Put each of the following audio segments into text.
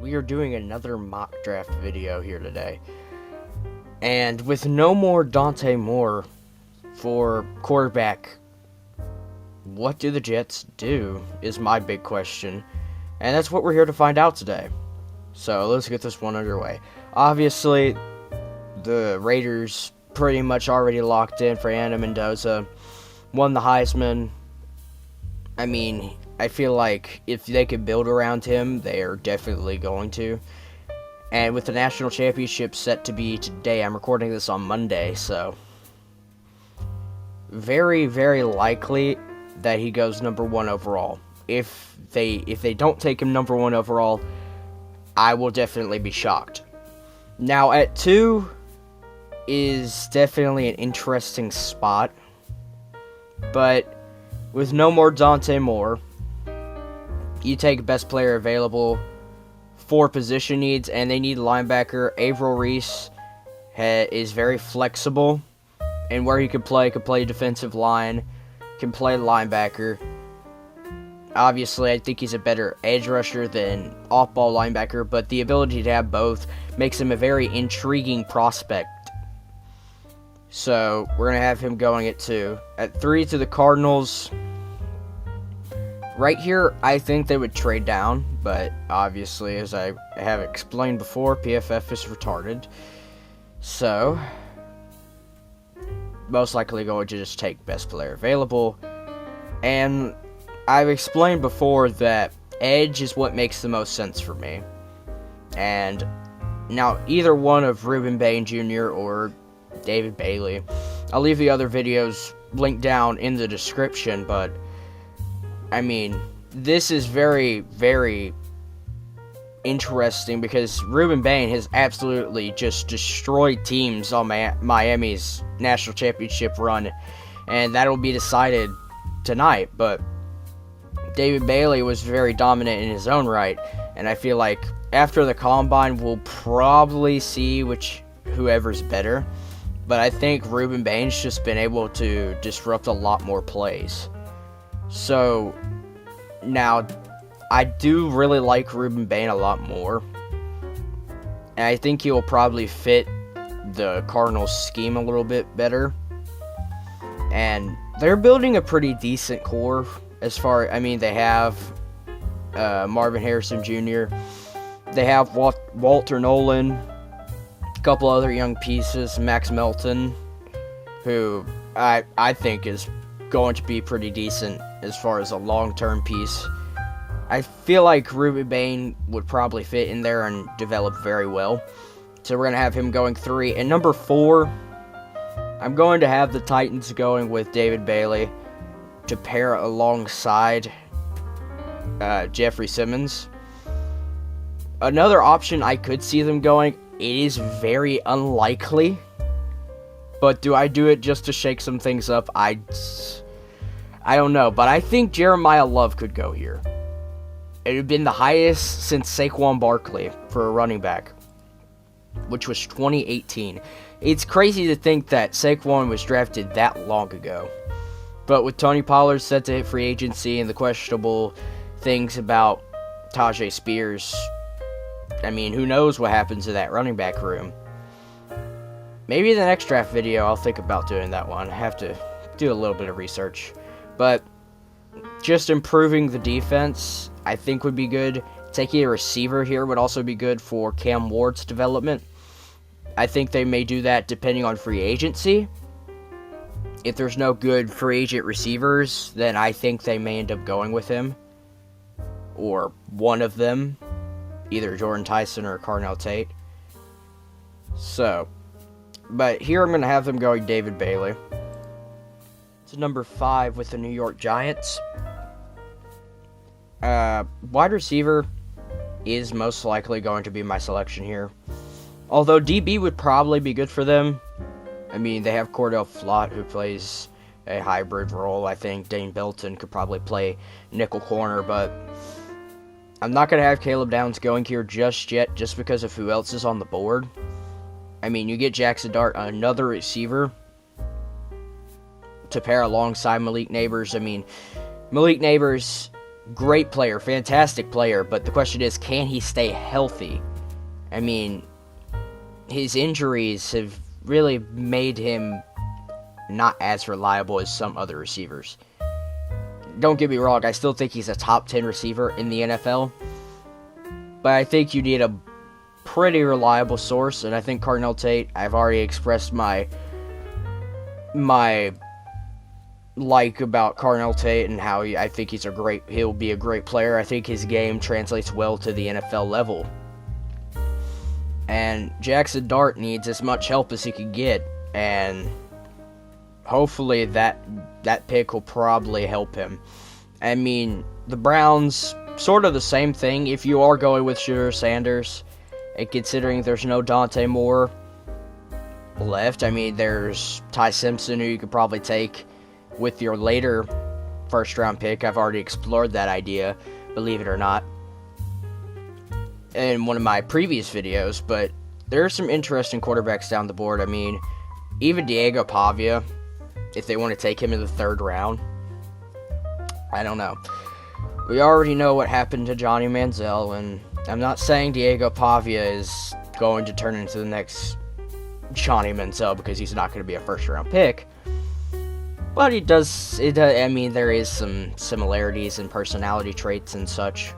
we are doing another mock draft video here today. And with no more Dante Moore for quarterback, what do the Jets do is my big question. And that's what we're here to find out today. So let's get this one underway. Obviously, the Raiders pretty much already locked in for Anna Mendoza. Won the Heisman. I mean, I feel like if they could build around him, they are definitely going to. And with the national championship set to be today, I'm recording this on Monday, so very, very likely that he goes number 1 overall. If they don't take him number 1 overall, I will definitely be shocked. Now, at 2 is definitely an interesting spot, but with no more Dante Moore, you take best player available for position needs, and they need linebacker. Averill Reese is very flexible, and where he could play defensive line, can play linebacker. Obviously, I think he's a better edge rusher than off-ball linebacker, but the ability to have both makes him a very intriguing prospect. So, we're going to have him going at 2. At 3 to the Cardinals. Right here, I think they would trade down, but obviously, as I have explained before, PFF is retarded. So, most likely going to just take best player available. And I've explained before that edge is what makes the most sense for me. And now, either one of Ruben Bain Jr. or David Bailey. I'll leave the other videos linked down in the description, but I mean, this is very, very interesting because Ruben Bain has absolutely just destroyed teams on Miami's national championship run, and that'll be decided tonight. But David Bailey was very dominant in his own right, and I feel like after the combine, we'll probably see whoever's better. But I think Ruben Bain's just been able to disrupt a lot more plays. So, now, I do really like Ruben Bain a lot more. And I think he will probably fit the Cardinals' scheme a little bit better. And they're building a pretty decent core they have Marvin Harrison Jr., they have Walter Nolan, couple other young pieces, Max Melton, who I think is going to be pretty decent as far as a long-term piece. I feel like Ruben Bain would probably fit in there and develop very well. So we're going to have him going 3. And number 4, I'm going to have the Titans going with David Bailey to pair alongside Jeffrey Simmons. Another option I could see them going, it is very unlikely, but do I do it just to shake some things up? I don't know, but I think Jeremiah Love could go here. It would have been the highest since Saquon Barkley for a running back, which was 2018. It's crazy to think that Saquon was drafted that long ago. But with Tony Pollard set to hit free agency and the questionable things about Tajay Spears, I mean, who knows what happens to that running back room. Maybe the next draft video, I'll think about doing that one. I have to do a little bit of research. But just improving the defense, I think would be good. Taking a receiver here would also be good for Cam Ward's development. I think they may do that depending on free agency. If there's no good free agent receivers, then I think they may end up going with him. Or one of them. Either Jordan Tyson or Carnell Tate. So, but here I'm going to have them going David Bailey. To number 5 with the New York Giants. Wide receiver is most likely going to be my selection here. Although DB would probably be good for them. I mean, they have Cordell Flott, who plays a hybrid role. I think Dane Belton could probably play nickel corner, but I'm not going to have Caleb Downs going here just yet, just because of who else is on the board. I mean, you get Jackson Dart, another receiver, to pair alongside Malik Neighbors. I mean, Malik Neighbors great player, fantastic player, but the question is, can he stay healthy? I mean, his injuries have really made him not as reliable as some other receivers. Don't get me wrong, I still think he's a top 10 receiver in the NFL, but I think you need a pretty reliable source, and I think Cardinal Tate, I've already expressed my like about Cardinal Tate and how I think he'll be a great player. I think his game translates well to the NFL level. And Jackson Dart needs as much help as he can get, and hopefully that pick will probably help him. I mean, the Browns, sort of the same thing. If you are going with Shedeur Sanders, and considering there's no Dante Moore left, I mean, there's Ty Simpson, who you could probably take with your later first-round pick. I've already explored that idea, believe it or not, in one of my previous videos, but there are some interesting quarterbacks down the board. I mean, even Diego Pavia, if they want to take him in the 3rd round, I don't know. We already know what happened to Johnny Manziel, and I'm not saying Diego Pavia is going to turn into the next Johnny Manziel, because he's not going to be a first-round pick, but I mean, there is some similarities in personality traits and such.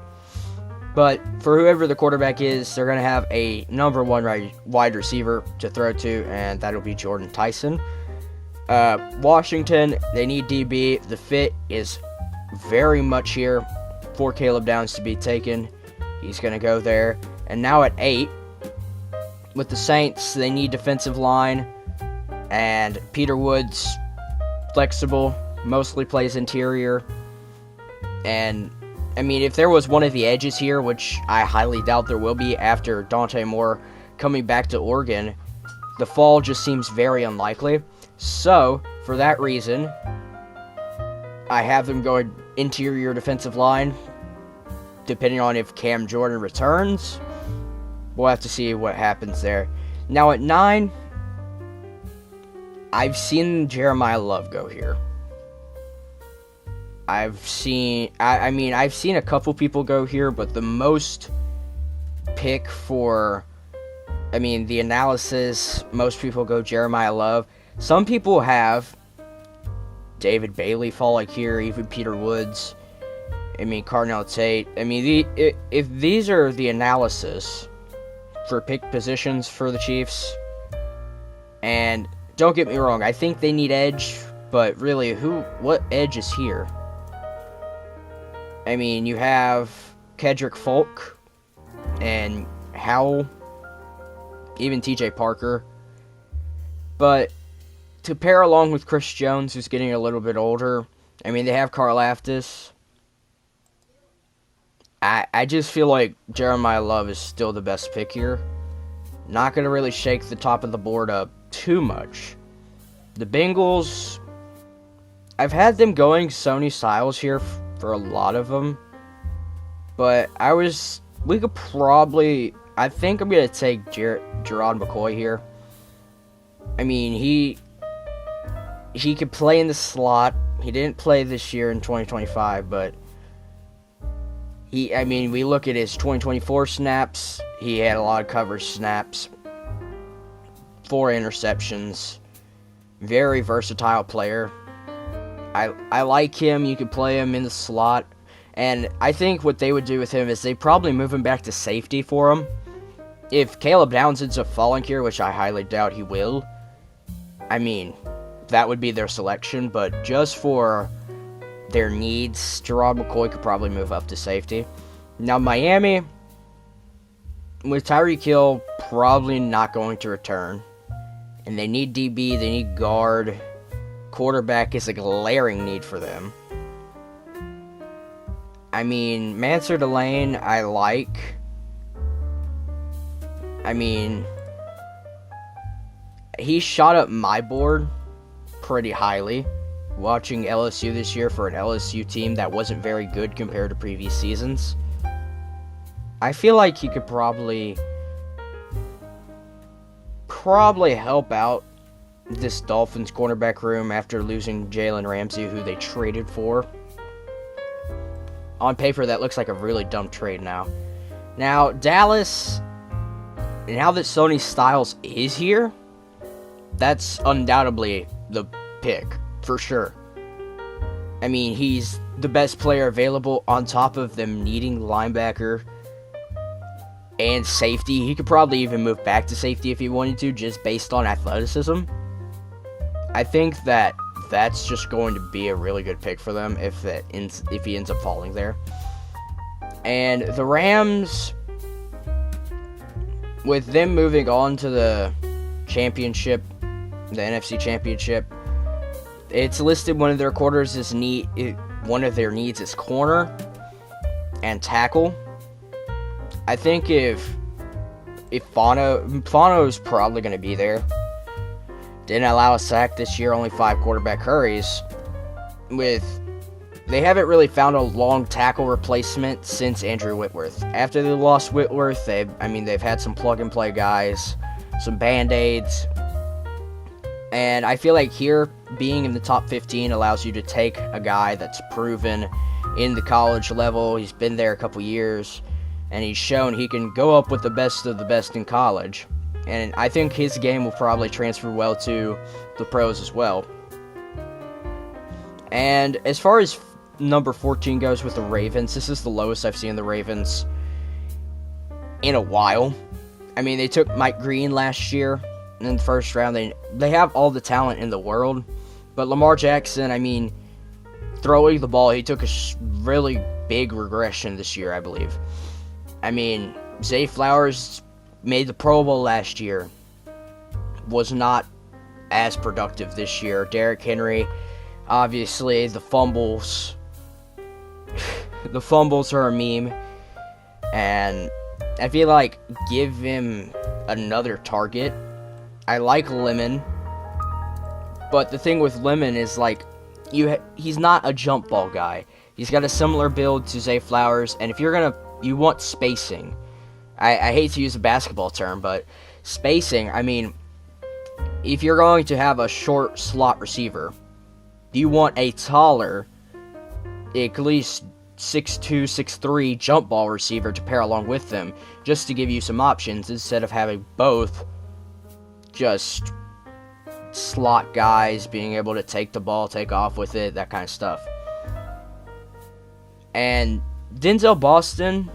But for whoever the quarterback is, they're going to have a number 1 wide receiver to throw to, and that'll be Jordan Tyson. Washington, they need DB. The fit is very much here for Caleb Downs to be taken. He's going to go there. And now at 8, with the Saints, they need defensive line, and Peter Woods, flexible, mostly plays interior. And I mean, if there was one of the edges here, which I highly doubt there will be after Dante Moore coming back to Oregon, the fall just seems very unlikely. So, for that reason, I have them going interior defensive line, depending on if Cam Jordan returns. We'll have to see what happens there. Now at 9, I've seen Jeremiah Love go here. I've seen a couple people go here, but the most pick for, the analysis, most people go Jeremiah Love. Some people have David Bailey falling here, even Peter Woods. Cardinal Tate. If these are the analysis for pick positions for the Chiefs, and don't get me wrong, I think they need edge, but really, what edge is here? You have Kedrick Folk and Howell, even TJ Parker. But to pair along with Chris Jones, who's getting a little bit older, they have Karl Aftis. I just feel like Jeremiah Love is still the best pick here. Not going to really shake the top of the board up too much. The Bengals, I've had them going Sony Styles here for a lot of them, but I think I'm going to take Gerard McCoy here. He could play in the slot. He didn't play this year in 2025, but we look at his 2024 snaps, he had a lot of coverage snaps, 4 interceptions, very versatile player. I like him. You could play him in the slot. And I think what they would do with him is they probably move him back to safety for him. If Caleb Downs ends up falling here, which I highly doubt he will, that would be their selection. But just for their needs, Gerard McCoy could probably move up to safety. Now, Miami, with Tyreek Hill probably not going to return, and they need DB, they need guard. Quarterback is a glaring need for them. Mansur Delane, I like. He shot up my board pretty highly watching LSU this year for an LSU team that wasn't very good compared to previous seasons. I feel like he could probably help out this Dolphins cornerback room after losing Jalen Ramsey, who they traded for. on paper, that looks like a really dumb trade now. Now, Dallas, now that Sonny Styles is here, that's undoubtedly the pick, for sure. I mean, he's the best player available on top of them needing linebacker and safety. He could probably even move back to safety if he wanted to, just based on athleticism. I think that's just going to be a really good pick for them if he ends up falling there. And the Rams, with them moving on to the championship, the NFC Championship, it's listed one of their their needs is corner and tackle. I think if Fano's probably going to be there. Didn't allow a sack this year, only 5 quarterback hurries. They haven't really found a long tackle replacement since Andrew Whitworth. After they lost Whitworth, they've had some plug-and-play guys, some Band-Aids. And I feel like here, being in the top 15 allows you to take a guy that's proven in the college level. He's been there a couple years, and he's shown he can go up with the best of the best in college. And I think his game will probably transfer well to the pros as well. And as far as number 14 goes with the Ravens, this is the lowest I've seen the Ravens in a while. I mean, they took Mike Green last year in the first round. They have all the talent in the world. But Lamar Jackson, I mean, throwing the ball, he took a really big regression this year, I believe. I mean, Zay Flowers made the Pro Bowl last year, was not as productive this year. Derrick Henry, obviously, the fumbles are a meme, and I feel like give him another target. I like Lemon, but the thing with Lemon is, like, he's not a jump ball guy. He's got a similar build to Zay Flowers, and if you want spacing. I hate to use a basketball term, but spacing, I mean, if you're going to have a short slot receiver, you want a taller, at least 6'2", 6'3" jump ball receiver to pair along with them, just to give you some options instead of having both just slot guys being able to take the ball, take off with it, that kind of stuff. And Denzel Boston,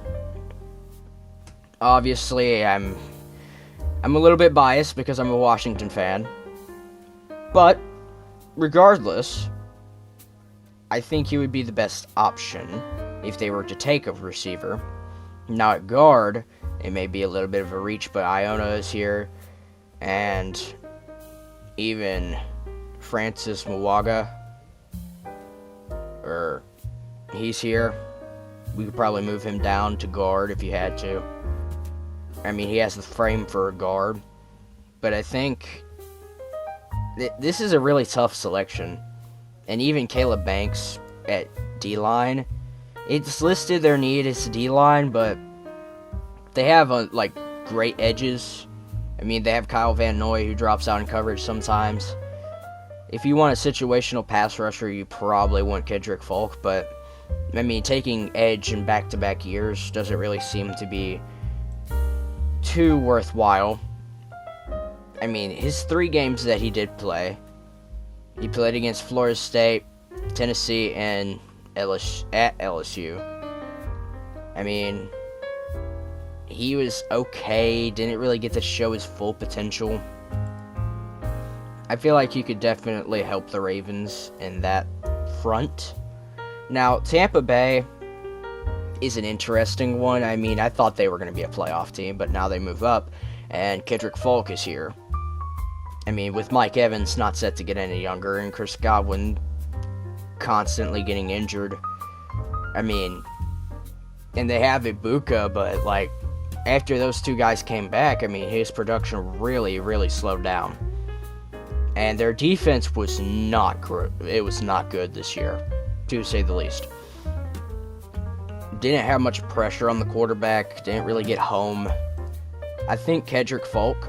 obviously, I'm a little bit biased because I'm a Washington fan. But, regardless, I think he would be the best option if they were to take a receiver. Now at guard, it may be a little bit of a reach, but Iona is here. And even Francis Mwaga, he's here. We could probably move him down to guard if you had to. I mean, he has the frame for a guard. But I think this is a really tough selection. And even Caleb Banks at D-line, it's listed their need as D-line, but they have, great edges. I mean, they have Kyle Van Noy, who drops out in coverage sometimes. If you want a situational pass rusher, you probably want Kendrick Folk, but, I mean, taking edge in back-to-back years doesn't really seem to be too worthwhile. I mean, his 3 games that he did play, he played against Florida State, Tennessee, and at LSU. I mean, he was okay, didn't really get to show his full potential. I feel like he could definitely help the Ravens in that front. Now, Tampa Bay is an interesting one. I mean, I thought they were going to be a playoff team, but now they move up, and Kendrick Folk is here. I mean, with Mike Evans not set to get any younger, and Chris Godwin constantly getting injured. I mean, and they have Ibuka, but, after those 2 guys came back, I mean, his production really, really slowed down. And their defense was not good this year, to say the least. Didn't have much pressure on the quarterback, didn't really get home. I think Kendrick Folk,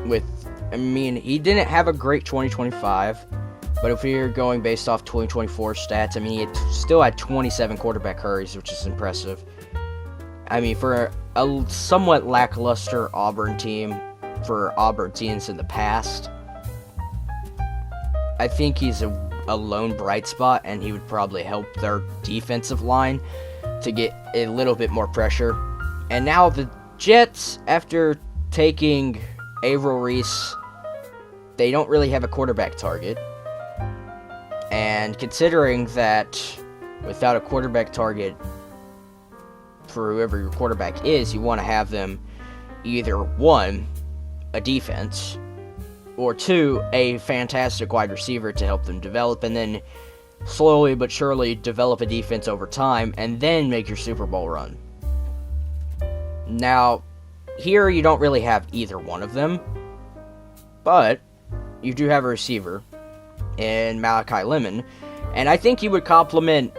he didn't have a great 2025, But if you're going based off 2024 stats, I mean, he still had 27 quarterback hurries, which is impressive. I mean, for a somewhat lackluster Auburn team, for Auburn teams in the past, I think he's a lone bright spot, and he would probably help their defensive line to get a little bit more pressure. And now the Jets, after taking Averill Reese, they don't really have a quarterback target. And considering that without a quarterback target for whoever your quarterback is, you want to have them either, one, a defense, or two, a fantastic wide receiver to help them develop, and then slowly but surely develop a defense over time, and then make your Super Bowl run. Now, here you don't really have either one of them, but you do have a receiver in Malachi Lemon, and I think he would complement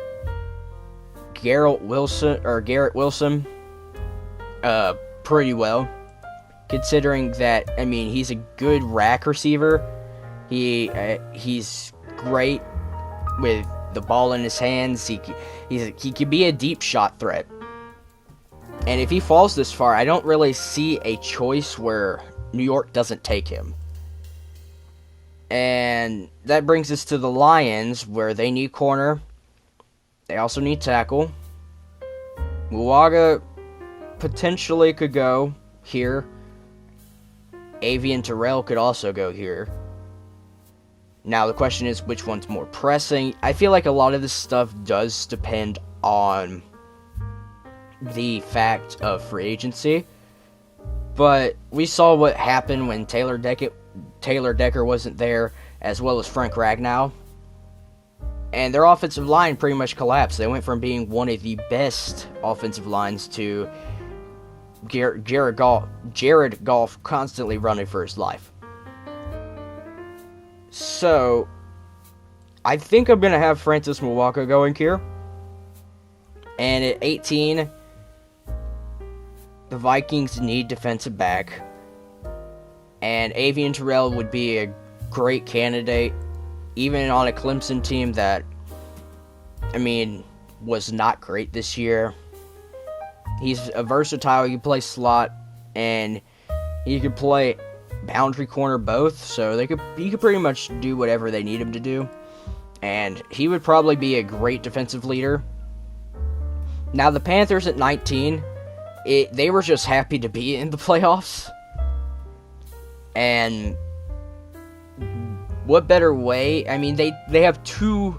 Garrett Wilson pretty well, considering that, I mean, he's a good rack receiver. He's great with the ball in his hands. He could be a deep shot threat. And if he falls this far, I don't really see a choice where New York doesn't take him. And that brings us to the Lions, where they need corner. They also need tackle. Muwaga potentially could go here. Avian Terrell could also go here. Now the question is, which one's more pressing? I feel like a lot of this stuff does depend on the fact of free agency. But we saw what happened when Taylor Decker wasn't there, as well as Frank Ragnow. And their offensive line pretty much collapsed. They went from being one of the best offensive lines to Jared Goff constantly running for his life. So, I think I'm going to have Francis Muwaga going here. And at 18, the Vikings need defensive back. And Avian Terrell would be a great candidate, even on a Clemson team that, I mean, was not great this year. He's a versatile. He can play slot, and he could play boundary corner both. So he could pretty much do whatever they need him to do. And he would probably be a great defensive leader. Now the Panthers at 19, they were just happy to be in the playoffs. And what better way? I mean, they have two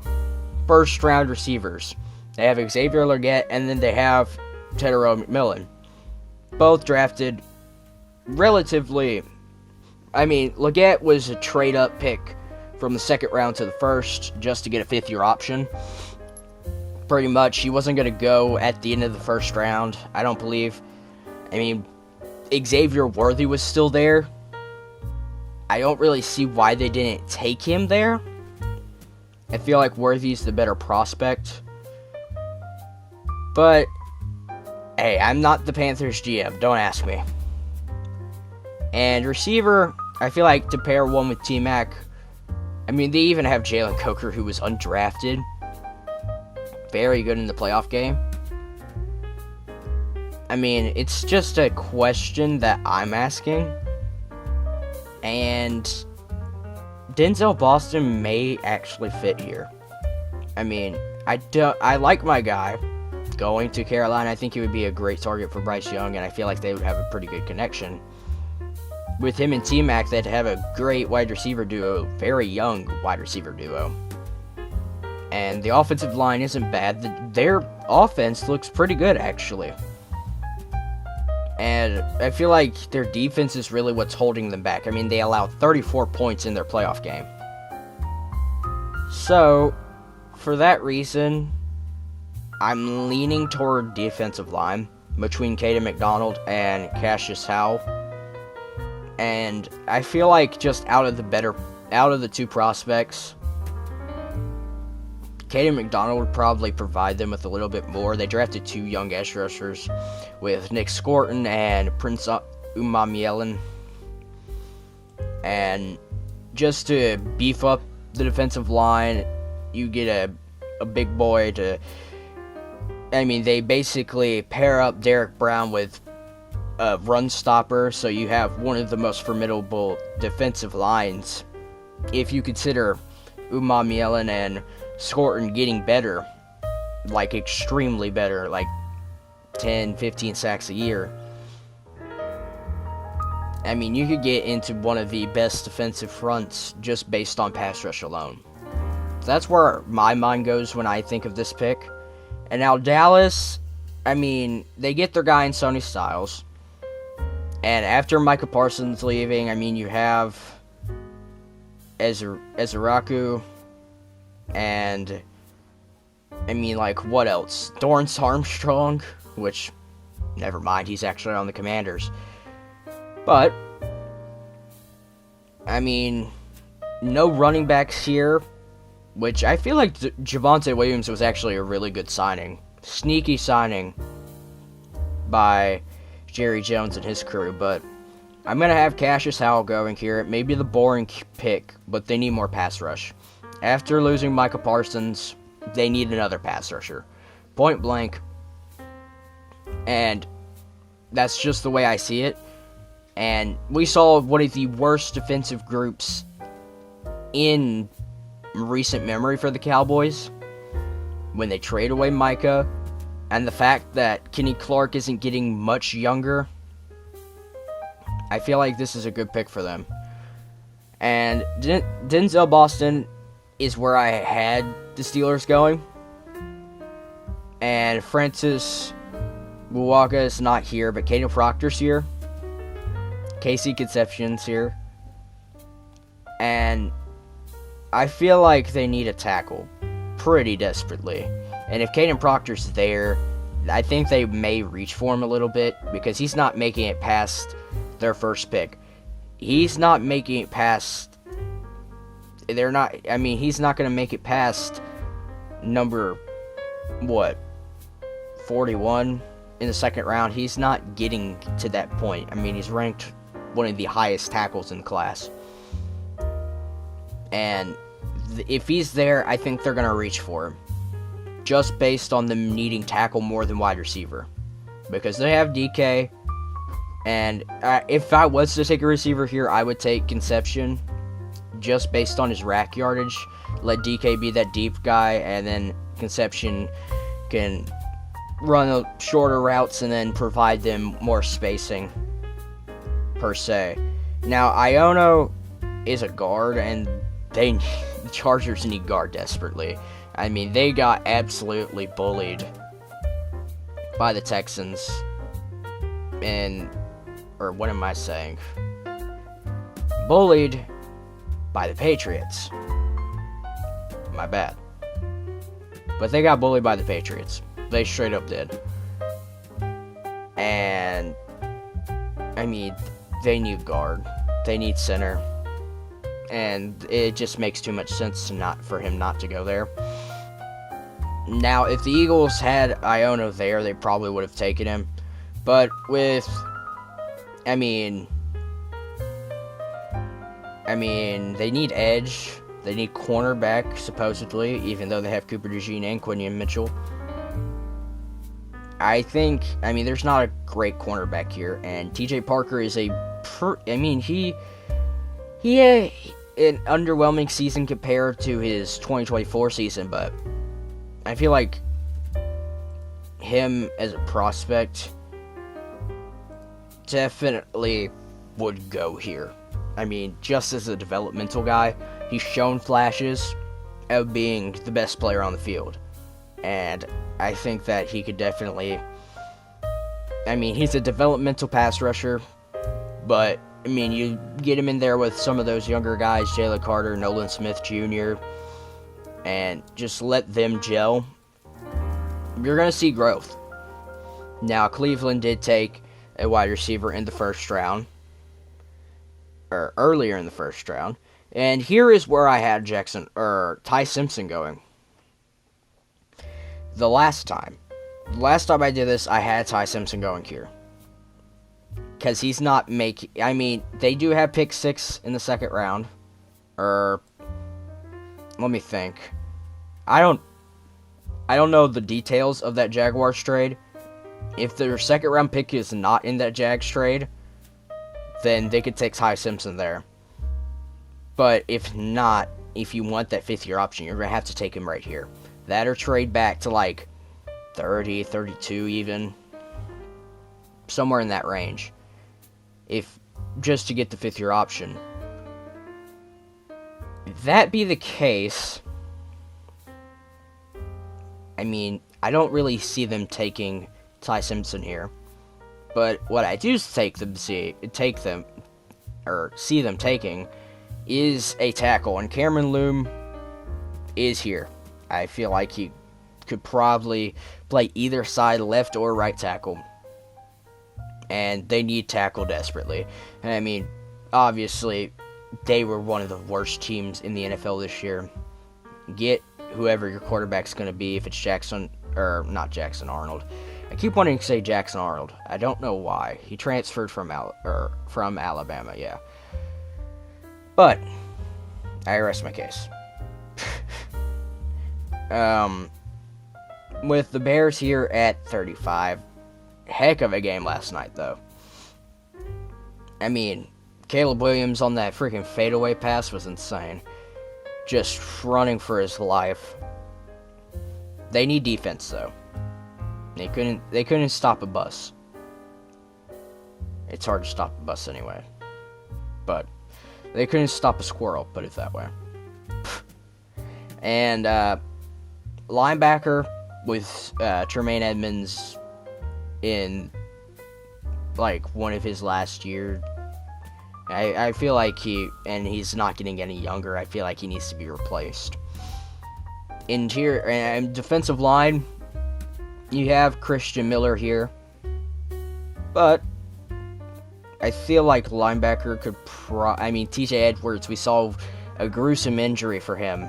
first-round receivers. They have Xavier Legette, and then they have Tedero McMillan. Both drafted relatively... I mean, Legette was a trade-up pick from the second round to the first just to get a fifth-year option. Pretty much, he wasn't going to go at the end of the first round, I don't believe. I mean, Xavier Worthy was still there. I don't really see why they didn't take him there. I feel like Worthy's the better prospect. But, hey, I'm not the Panthers GM. Don't ask me. And receiver, I feel like to pair one with T-Mac, I mean, they even have Jalen Coker, who was undrafted. Very good in the playoff game. I mean, it's just a question that I'm asking. And Denzel Boston may actually fit here. I mean, I like my guy going to Carolina. I think he would be a great target for Bryce Young, and I feel like they would have a pretty good connection. With him and T-Mac, they'd have a great wide receiver duo, very young wide receiver duo. And the offensive line isn't bad. Their offense looks pretty good, actually. And I feel like their defense is really what's holding them back. I mean, they allowed 34 points in their playoff game. So, for that reason, I'm leaning toward defensive line between Caden McDonald and Cassius Howell. And I feel like just out of the two prospects, Caden McDonald would probably provide them with a little bit more. They drafted two young edge rushers with Nick Scorton and Prince Umamielen. And just to beef up the defensive line. You get a big boy to... they basically pair up Derek Brown with a run stopper, so you have one of the most formidable defensive lines. If you consider Umamielen and Skorton getting better, like extremely better, like 10, 15 sacks a year, you could get into one of the best defensive fronts just based on pass rush alone. So that's where my mind goes when I think of this pick. And now Dallas, they get their guy in Sonny Styles. And after Micah Parsons leaving, you have Ezeraku, and what else? Dorrance Armstrong, which, never mind, he's actually on the Commanders. But, no running backs here, which I feel like Javonte Williams was actually a really good signing. Sneaky signing by Jerry Jones and his crew, but I'm going to have Cassius Howell going here. It may be the boring pick, but they need more pass rush. After losing Micah Parsons, they need another pass rusher. Point blank. And that's just the way I see it. And we saw one of the worst defensive groups in recent memory for the Cowboys when they trade away Micah. And the fact that Kenny Clark isn't getting much younger, I feel like this is a good pick for them. And Denzel Boston is where I had the Steelers going. And Francis Wawaka is not here, but Caden Proctor's here. Casey Conception's here. And I feel like they need a tackle pretty desperately. And if Caden Proctor's there, I think they may reach for him a little bit, because he's not making it past their first pick. He's not making it past... he's not going to make it past number, 41 in the second round. He's not getting to that point. He's ranked one of the highest tackles in the class. And if he's there, I think they're going to reach for him. Just based on them needing tackle more than wide receiver. Because they have DK. And if I was to take a receiver here, I would take Conception. Just based on his rack yardage. Let DK be that deep guy. And then Conception can run shorter routes and then provide them more spacing. Per se. Now, Iono is a guard. And the Chargers need guard desperately. They got absolutely bullied by the Texans. What am I saying? Bullied by the Patriots. My bad. But they got bullied by the Patriots. They straight up did. And, they need guard. They need center. And it just makes too much sense for him not to go there. Now, if the Eagles had Iono there, they probably would have taken him. But with, they need edge. They need cornerback, supposedly, even though they have Cooper DeJean and Quinion Mitchell. I think, there's not a great cornerback here. And TJ Parker is he had an underwhelming season compared to his 2024 season, but I feel like him as a prospect definitely would go here. Just as a developmental guy, he's shown flashes of being the best player on the field. And I think that he could definitely... he's a developmental pass rusher, but, you get him in there with some of those younger guys, Jalen Carter, Nolan Smith Jr., and just let them gel, you're going to see growth. Now, Cleveland did take a wide receiver in the first round, or earlier in the first round, and here is where I had Ty Simpson going. The last time I did this, I had Ty Simpson going here. Because he's not making... they do have pick 6 in the second round. let me think. I don't know the details of that Jaguars trade. If their second round pick is not in that Jags trade, then they could take Ty Simpson there. But if not, if you want that 5th-year option, you're going to have to take him right here. That or trade back to like 30, 32 even. Somewhere in that range. If just to get the 5th-year option. If that be the case, I mean, I don't really see them taking Ty Simpson here. But what I do see them taking is a tackle, and Cameron Loom is here. I feel like he could probably play either side, left or right tackle. And they need tackle desperately. And I mean, obviously, they were one of the worst teams in the NFL this year. Get whoever your quarterback's going to be, if it's not Jackson Arnold. I keep wanting to say Jackson Arnold. I don't know why. He transferred from Alabama, yeah. But I rest my case. With the Bears here at 35, heck of a game last night, though. I mean, Caleb Williams on that freaking fadeaway pass was insane. Just running for his life. They need defense, though. They couldn't stop a bus. It's hard to stop a bus anyway. But they couldn't stop a squirrel, put it that way. And linebacker with Tremaine Edmonds in like one of his last years. I feel like he's not getting any younger. I feel like he needs to be replaced. Interior and defensive line, you have Christian Miller here, but I feel like linebacker could TJ Edwards, we saw a gruesome injury for him,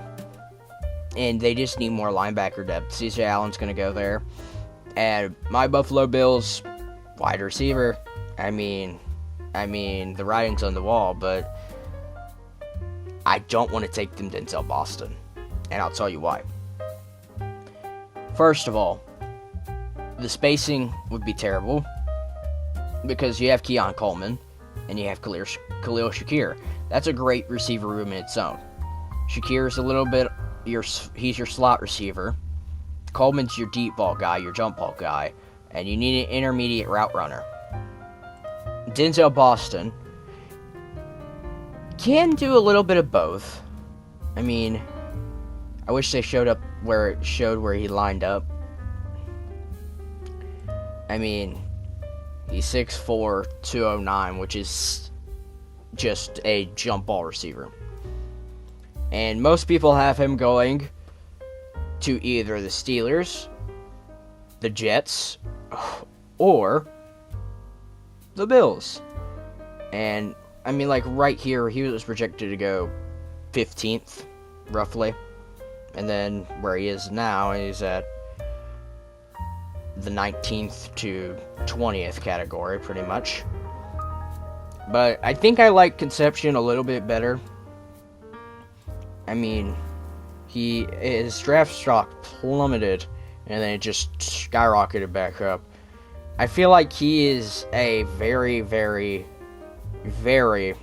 and they just need more linebacker depth. CJ Allen's going to go there. And my Buffalo Bills, wide receiver, I mean, the writing's on the wall, but I don't want to take them Denzel Boston, and I'll tell you why. First of all, the spacing would be terrible, because you have Keon Coleman, and you have Khalil Shakir. That's a great receiver room in its own. Shakir's a little bit, he's your slot receiver. Coleman's your deep ball guy, your jump ball guy, and you need an intermediate route runner. Denzel Boston can do a little bit of both. I mean, I wish they showed up where it showed where he lined up. I mean, he's 6'4", 209, which is just a jump ball receiver. And most people have him going to either the Steelers, the Jets, or the Bills. And, I mean, like, right here, he was projected to go 15th, roughly. And then, where he is now, he's at the 19th to 20th category, pretty much. But I think I like Concepcion a little bit better. I mean, his draft stock plummeted, and then it just skyrocketed back up. I feel like he is a very, very, very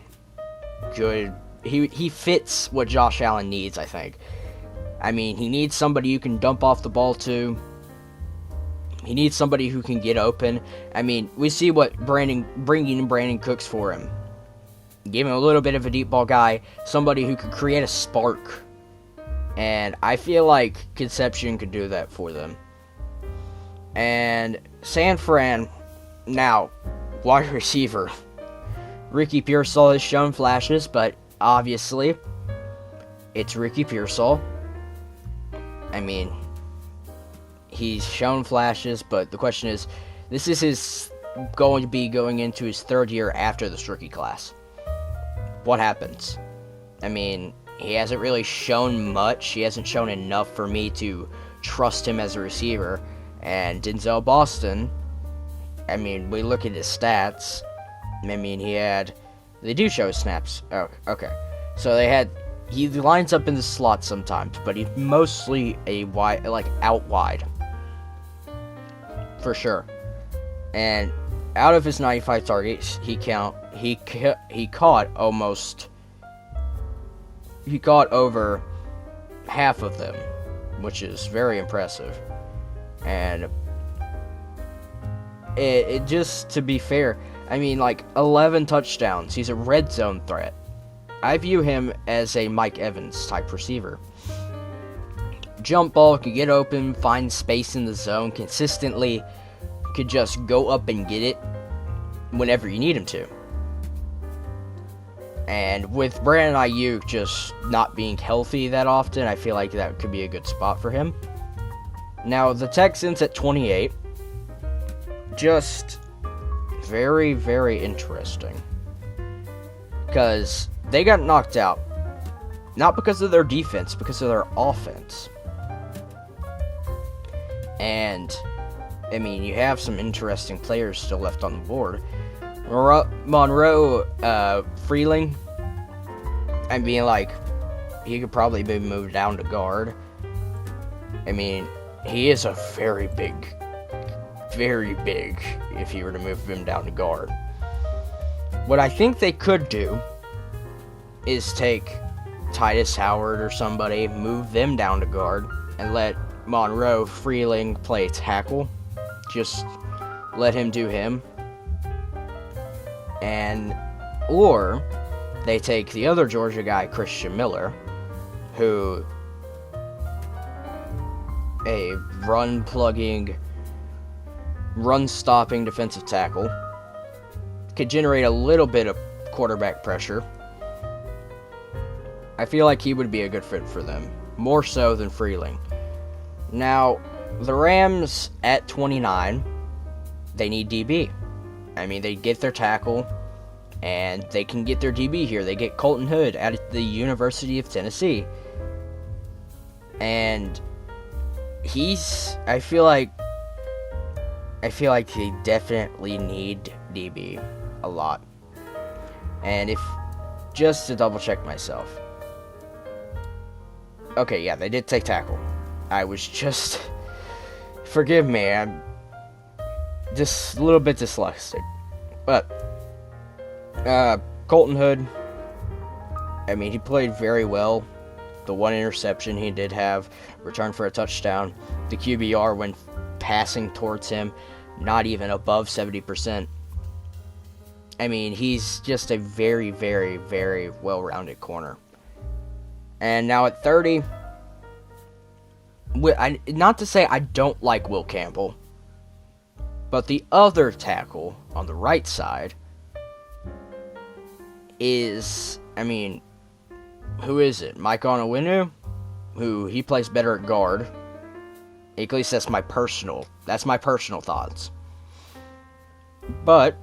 good... He fits what Josh Allen needs, I think. I mean, he needs somebody you can dump off the ball to. He needs somebody who can get open. I mean, we see what bringing in Brandon Cooks for him. Give him a little bit of a deep ball guy, somebody who could create a spark. And I feel like Concepcion could do that for them. And San Fran, now, wide receiver. Ricky Pearsall has shown flashes, but obviously, it's Ricky Pearsall. I mean, he's shown flashes, but the question is, this is going into his third year after this rookie class. What happens? I mean, he hasn't really shown much. He hasn't shown enough for me to trust him as a receiver. And Denzel Boston, I mean, we look at his stats. I mean, they do show snaps. Oh, okay. So they had he lines up in the slot sometimes, but he's mostly a wide, like out wide, for sure. And out of his 95 targets, he caught over half of them, which is very impressive. And it just, to be fair, I mean, like 11 touchdowns. He's a red zone threat. I view him as a Mike Evans type receiver. Jump ball, can get open, find space in the zone consistently, could just go up and get it whenever you need him to. And with Brandon Ayuk just not being healthy that often, I feel like that could be a good spot for him. Now, the Texans at 28, just very, very interesting. Because they got knocked out, not because of their defense, because of their offense. And, I mean, you have some interesting players still left on the board. Monroe Freeling, I mean, like, he could probably be moved down to guard. I mean, he is a very big if you were to move him down to guard. What I think they could do is take Titus Howard or somebody, move them down to guard, and let Monroe Freeling play tackle. Just let him do him. Or they take the other Georgia guy, Christian Miller, who a run-plugging, run-stopping defensive tackle, could generate a little bit of quarterback pressure. I feel like he would be a good fit for them, more so than Freeling. Now, the Rams at 29, they need DB. I mean, they get their tackle, and they can get their DB here. They get Colton Hood at the University of Tennessee. And I feel like they definitely need DB a lot. And just to double check myself. Okay, yeah, they did take tackle. I was just, forgive me, I'm just a little bit dyslexic. But, Colton Hood, I mean, he played very well. The one interception he did have, returned for a touchdown. The QBR when passing towards him, not even above 70%. I mean, he's just a very, very, very well-rounded corner. And now at 30, not to say I don't like Will Campbell, but the other tackle on the right side is, I mean, who is it? Mike Onwenu, who he plays better at guard. At least that's my personal thoughts. But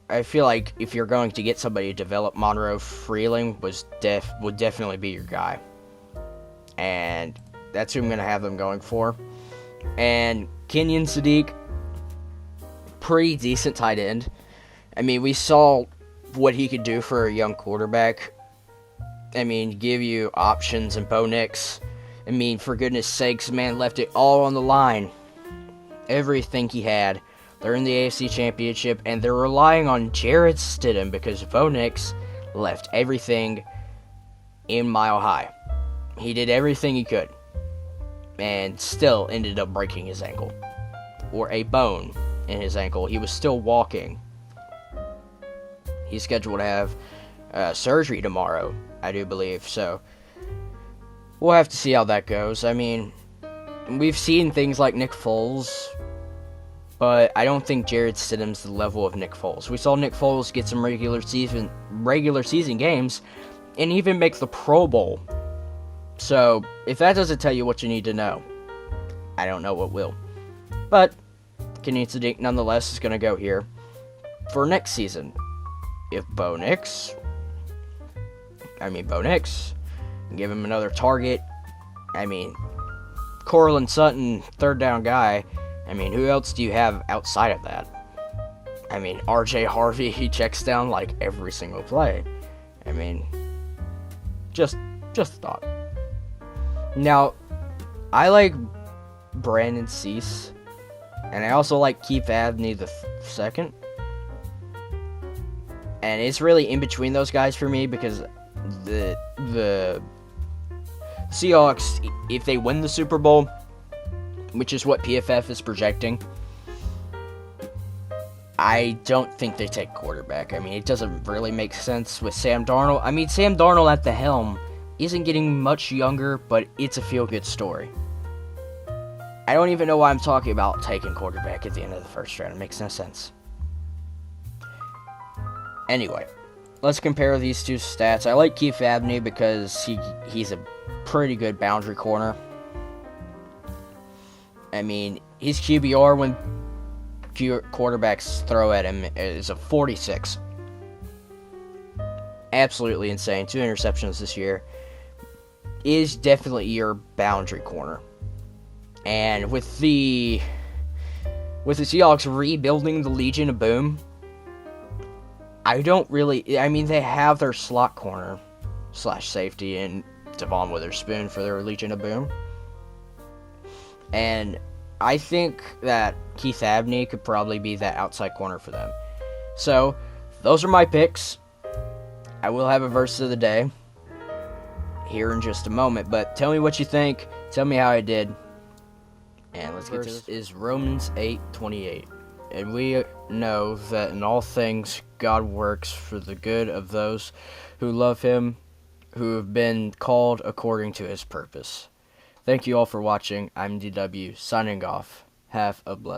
I feel like if you're going to get somebody to develop, Monroe Freeling would definitely be your guy. And that's who I'm going to have them going for. And Kenyon Sadiq, pretty decent tight end. I mean, we saw what he could do for a young quarterback. I mean, give you options and Bo Nix. I mean, for goodness sakes, man, left it all on the line. Everything he had. They're in the AFC Championship, and they're relying on Jarrett Stidham because Bo Nix left everything in Mile High. He did everything he could, and still ended up breaking his ankle. Or a bone in his ankle. He was still walking. He's scheduled to have surgery tomorrow, I do believe, so we'll have to see how that goes. I mean, we've seen things like Nick Foles, but I don't think Jarrett Stidham's the level of Nick Foles. We saw Nick Foles get some regular season games and even make the Pro Bowl. So, if that doesn't tell you what you need to know, I don't know what will. But Kenyon Sadiq, nonetheless, is going to go here for next season. If Bo Nix, give him another target. I mean, Courtland Sutton, third down guy. I mean, who else do you have outside of that? I mean, RJ Harvey, he checks down like every single play. I mean, just Just a thought. Now, I like Brandon Cease, and I also like Keith Abney the second. And it's really in between those guys for me because the Seahawks, if they win the Super Bowl, which is what PFF is projecting, I don't think they take quarterback. I mean, it doesn't really make sense with Sam Darnold. I mean, Sam Darnold at the helm isn't getting much younger, but it's a feel-good story. I don't even know why I'm talking about taking quarterback at the end of the first round. It makes no sense. Anyway, let's compare these two stats. I like Keith Abney because he's a pretty good boundary corner. I mean, his QBR when quarterbacks throw at him is a 46. Absolutely insane. 2 interceptions this year. Is definitely your boundary corner. And with the Seahawks rebuilding the Legion of Boom, I mean, they have their slot corner / safety in Devon Witherspoon for their Legion of Boom. And I think that Keith Abney could probably be that outside corner for them. So, those are my picks. I will have a verse of the day here in just a moment, but tell me what you think. Tell me how I did. And let's get to this. Is Romans 8:28. And we know that in all things God works for the good of those who love him, who have been called according to his purpose. Thank you all for watching. I'm DW, signing off. Have a blessed